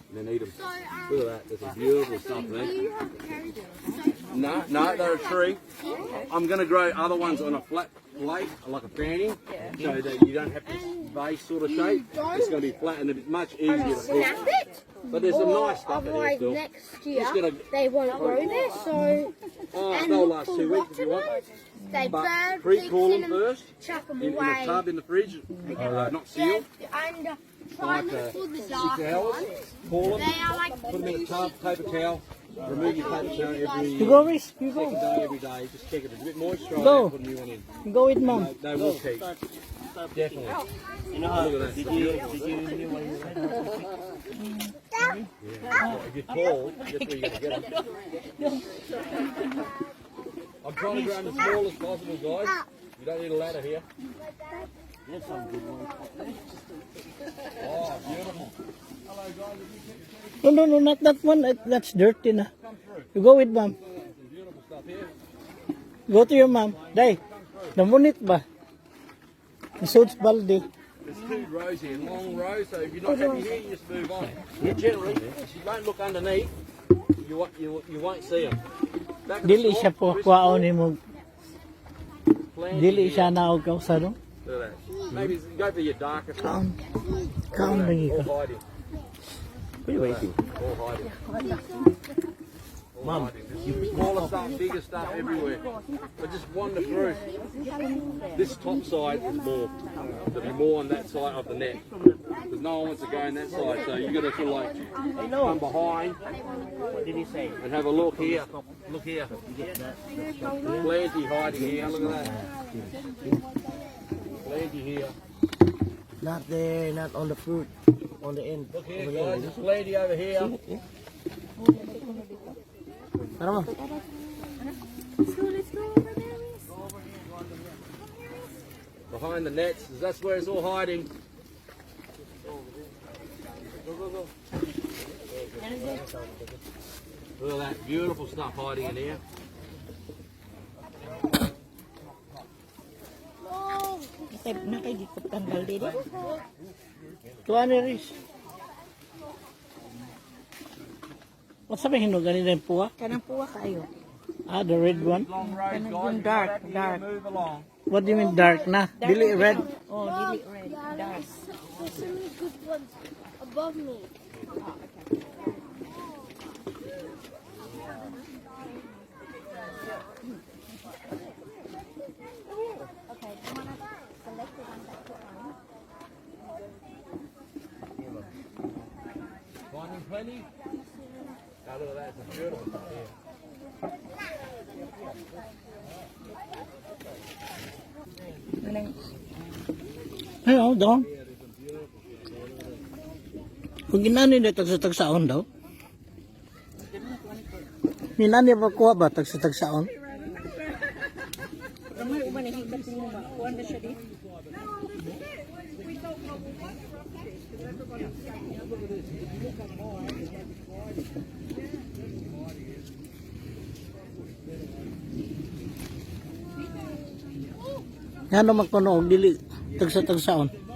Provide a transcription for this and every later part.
and then eat them. Look at that. There's some beautiful stuff there. No, they're a tree. I'm going to grow other ones on a flat plate, like a fanning, so that you don't have this vase sort of shape. It's going to be flat and it's much easier to cook. But there's some nice stuff in here still. Next year, they won't grow there, so... they'll last 2 weeks if you want. They burn, Pre-cool them first, chuck them in away. a tub in the fridge, not sealed. And try not for the dark 6 hours, ones. cool them, They are like put them in a tub, paper towel, remove your paper towel every You go, Reese. You second go. day, every day. Just check it. It's a bit moisturised, Go. put a new one in. You go with mom. They will keep. Definitely. Look at that. It's beautiful. If you're tall, that's where you're going to get them. I'm trying to grow them as small as possible, guys. You don't need a ladder here. There's some good ones. Oh, beautiful. No, not that one. That's dirty na. You go with mom. Beautiful stuff here. Go to your mom. Day. Namunit ba? Isuits baldi. There's 2 rows here, long rows, so if you're not happy here, you just move on. Yeah, generally, if you don't look underneath, you won't see them. Dili siya po kwaon ni mo. Dili siya na og kausado. Look at that. Maybe go for your darker stuff. Kaon lagi ka. All hiding. What are you waiting? All hiding. Mum, smaller stuff, bigger stuff everywhere. But just wander through. This top side is more. There'll be more on that side of the net. Because no one wants to go on that side, so you've got to sort of like come behind and have a look here. Look here. Plenty hiding here. Look at that. Plenty here. Not there, not on the fruit, on the end. Look here, guys. There's plenty over here. Tara mo. Behind the nets, that's where it's all hiding. Go. Look at that beautiful stuff hiding in here. Nakagikot ang baldi di. Tuwa ni Reese. What's sabi hinugan nila yung puwa? Kanang puwa kayo. Ah, the red one? Long rows, Kanang guys. yung dark, Back here, dark. Move along. What do you mean dark na? Dili red? Oh, dili red, dark. There's so many good ones above me. Finding plenty? Now look at that, it's beautiful stuff here. Ayaw, doon. Kung ginani na tagsa-tagsaon daw. Minani ba kuha ba tagsa-tagsaon? Ramay uban na hibat mo ba? Kuan na siya di. Ano magkuno dili tagsa-tagsaon?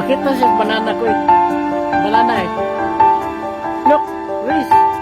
Bakit na siya banana ko eh? Banana eh. Look, Reese.